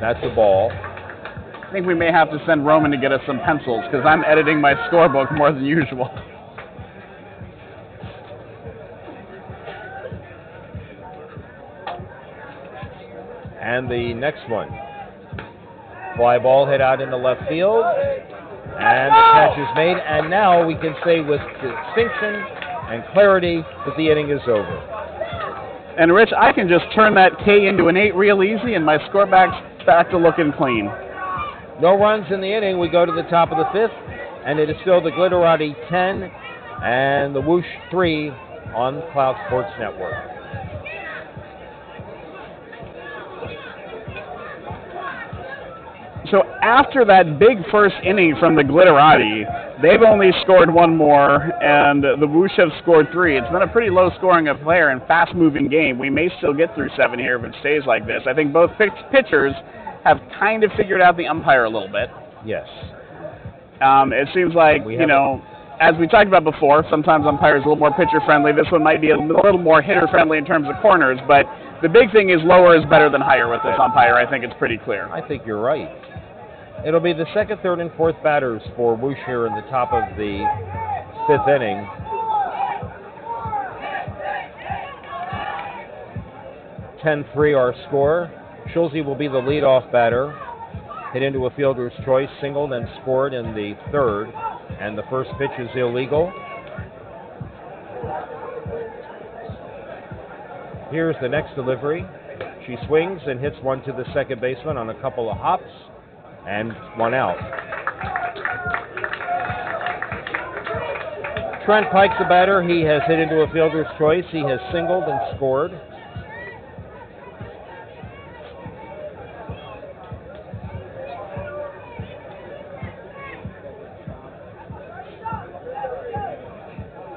Speaker 1: That's a ball.
Speaker 2: I think we may have to send Roman to get us some pencils, because I'm editing my scorebook more than usual.
Speaker 1: And the next one. Fly ball hit out into left field. And the catch is made. And now we can say with distinction and clarity that the inning is over.
Speaker 2: And Rich, I can just turn that K into an 8 real easy, and my score back to looking clean.
Speaker 1: No runs in the inning. We go to the top of the 5th, and it is still the Glitterati 10 and the Whoosh 3 on Cloud Sports Network.
Speaker 2: So after that big first inning from the Glitterati, they've only scored 1 more, and the Whoosh have scored 3. It's been a pretty low-scoring affair and fast-moving game. We may still get through 7 here if it stays like this. I think both pitchers have kind of figured out the umpire a little bit.
Speaker 1: Yes.
Speaker 2: It seems like, as we talked about before, sometimes umpires are a little more pitcher-friendly. This one might be a little more hitter-friendly in terms of corners, but the big thing is lower is better than higher with this umpire. I think it's pretty clear.
Speaker 1: I think you're right. It'll be the second, third, and fourth batters for Whoosh here in the top of the fifth inning. (10-3) our score. Schulze will be the leadoff batter. Hit into a fielder's choice, singled and scored in the third, and the first pitch is illegal. Here's the next delivery. She swings and hits one to the second baseman on a couple of hops, and one out. Trent Pike's the batter. He has hit into a fielder's choice. He has singled and scored.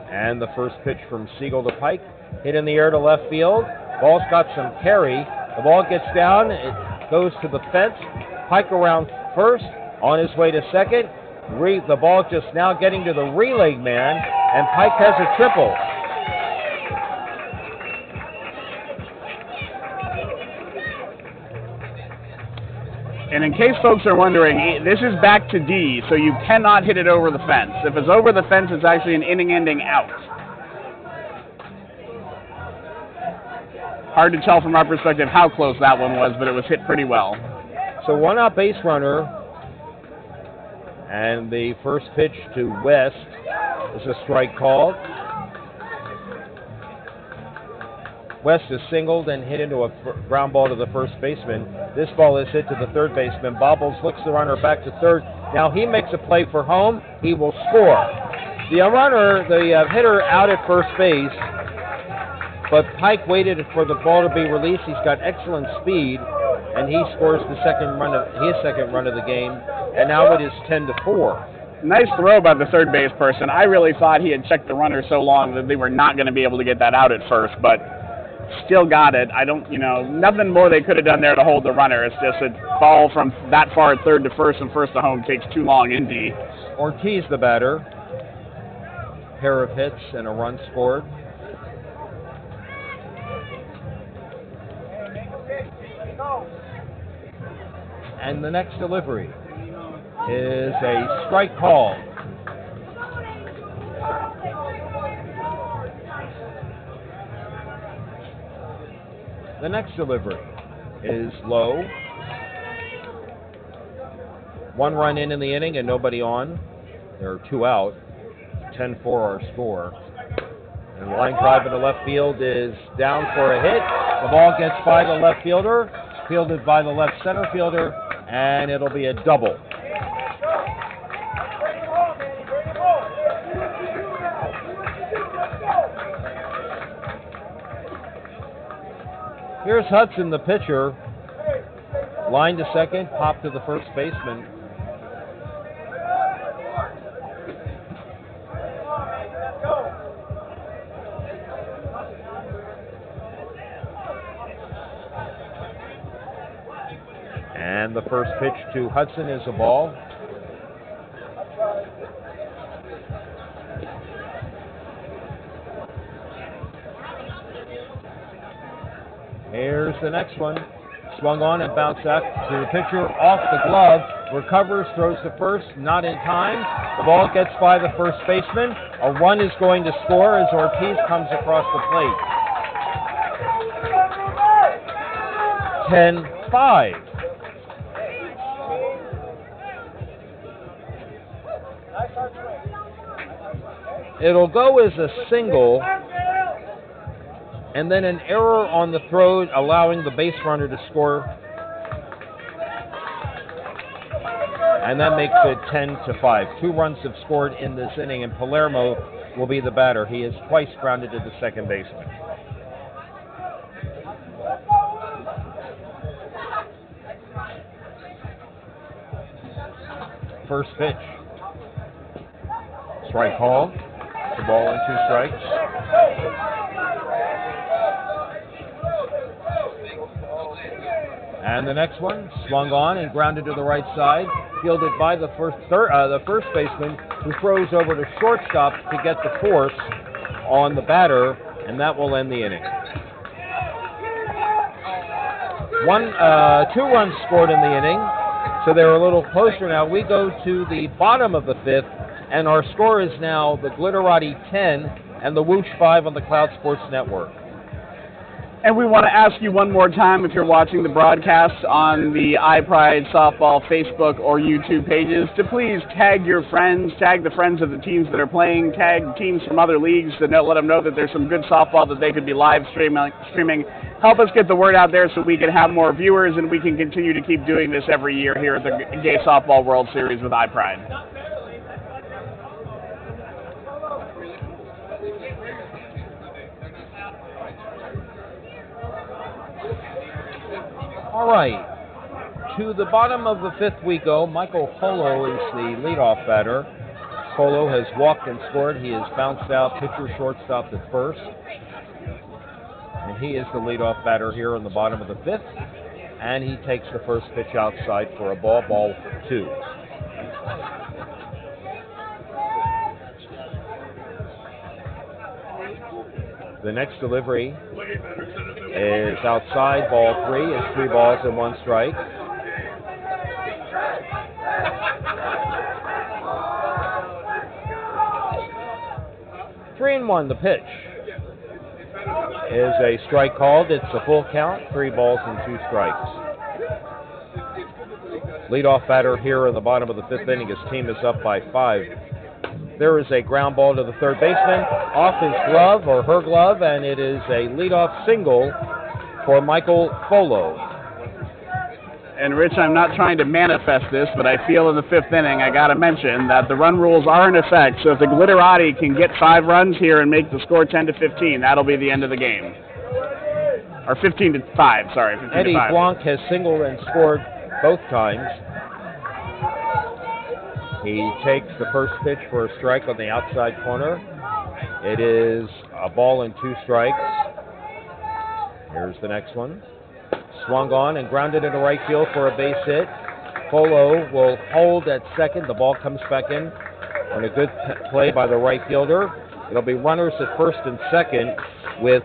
Speaker 1: And the first pitch from Siegel to Pike, hit in the air to left field. Ball's got some carry. The ball gets down. It goes to the fence. Pike around first, on his way to second. The ball just now getting to the relay man, and Pike has a triple.
Speaker 2: And in case folks are wondering, this is back to D, so you cannot hit it over the fence. If it's over the fence, it's actually an inning-ending out. Hard to tell from our perspective how close that one was, but it was hit pretty well.
Speaker 1: So one out base runner, and the first pitch to West is a strike called. West is singled and hit into a ground ball to the first baseman. This ball is hit to the third baseman. Bobbles looks the runner back to third. Now he makes a play for home. He will score. The hitter out at first base, but Pike waited for the ball to be released. He's got excellent speed, and he scores his second run of the game. And now it is 10-4.
Speaker 2: Nice throw by the third base person. I really thought he had checked the runner so long that they were not going to be able to get that out at first, but still got it. Nothing more they could have done there to hold the runner. It's just a ball from that far at third to first and first to home takes too long in D.
Speaker 1: Ortiz the batter. Pair of hits and a run scored. And the next delivery is a strike call. The next delivery is low. One run in the inning and nobody on. There are two out. 10-4 our score. And line drive into left field is down for a hit. The ball gets by the left fielder, fielded by the left center fielder, and it'll be a double. Here's Hudson, the pitcher. Line to second, pop to the first baseman. And the first pitch to Hudson is a ball. Here's the next one. Swung on and bounced out to the pitcher, off the glove, recovers, throws to first, not in time. The ball gets by the first baseman. A run is going to score as Ortiz comes across the plate. 10-5. It'll go as a single, and then an error on the throw allowing the base runner to score. And that makes it 10-5. 2 runs have scored in this inning, and Palermo will be the batter. He has twice grounded to the second baseman. First pitch. Strike called. The ball and 2 strikes. And the next one, swung on and grounded to the right side, fielded by the first baseman, who throws over to shortstop to get the force on the batter, and that will end the inning. 2 runs scored in the inning, so they're a little closer now. We go to the bottom of the 5th, and our score is now the Glitterati 10 and the Whoosh 5 on the Cloud Sports Network.
Speaker 2: And we want to ask you one more time, if you're watching the broadcast on the iPride Softball Facebook or YouTube pages, to please tag your friends, tag the friends of the teams that are playing, tag teams from other leagues to let them know that there's some good softball that they could be live streaming. Help us get the word out there so we can have more viewers and we can continue to keep doing this every year here at the Gay Softball World Series with iPride.
Speaker 1: All right, to the bottom of the 5th we go. Michael Polo is the leadoff batter. Polo has walked and scored. He has bounced out, pitcher shortstop at first. And he is the leadoff batter here in the bottom of the 5th. And he takes the first pitch outside for a ball 2. The next delivery is outside, ball 3. It's 3 balls and 1 strike. Three and 1, the pitch is a strike called. It's a full count, 3 balls and 2 strikes. Leadoff batter here in the bottom of the 5th inning. His team is up by 5. There is a ground ball to the third baseman, off his glove or her glove, and it is a leadoff single for Michael Polo.
Speaker 2: And Rich, I'm not trying to manifest this, but I feel in the 5th inning I got to mention that the run rules are in effect. So if the Glitterati can get 5 runs here and make the score 10-15, that'll be the end of the game. Or 15-5, sorry. 15-5.
Speaker 1: Eddie Blanc has singled and scored both times. He takes the first pitch for a strike on the outside corner. It is a ball and 2 strikes. Here's the next one. Swung on and grounded into right field for a base hit. Polo will hold at second. The ball comes back in on a good play by the right fielder. It'll be runners at first and second with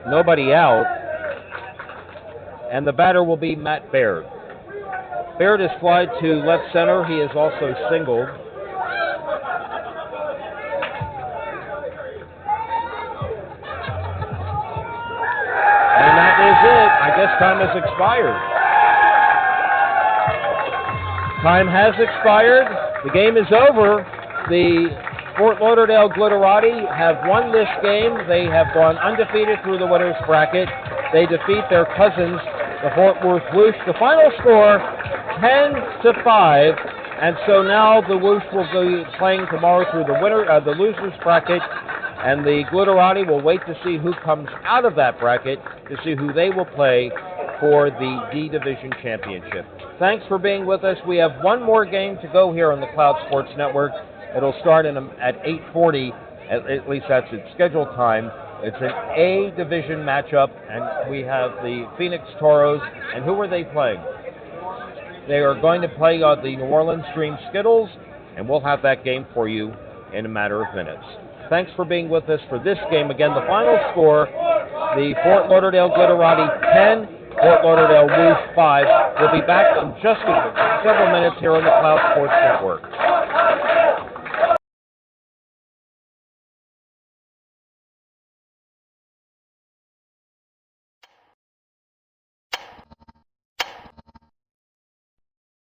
Speaker 1: nobody out. And the batter will be Matt Baird. Baird is flied to left center. He is also singled. And that is it. I guess time has expired. Time has expired. The game is over. The Fort Lauderdale Glitterati have won this game. They have gone undefeated through the winners bracket. They defeat their cousins, the Fort Worth Whoosh. The final score, 10-5, and so now the Whoosh will be playing tomorrow through the losers bracket, and the Glitterati will wait to see who comes out of that bracket to see who they will play for the D Division Championship. Thanks for being with us. We have one more game to go here on the Cloud Sports Network. It'll start at 8:40, at least that's its scheduled time. It's an A Division matchup, and we have the Phoenix Toros, and who are they playing? They are going to play the New Orleans Dream Skittles, and we'll have that game for you in a matter of minutes. Thanks for being with us for this game. Again, the final score, the Fort Lauderdale Glitterati 10, Fort Lauderdale Whoosh 5. We'll be back in just several minutes here on the Cloud Sports Network.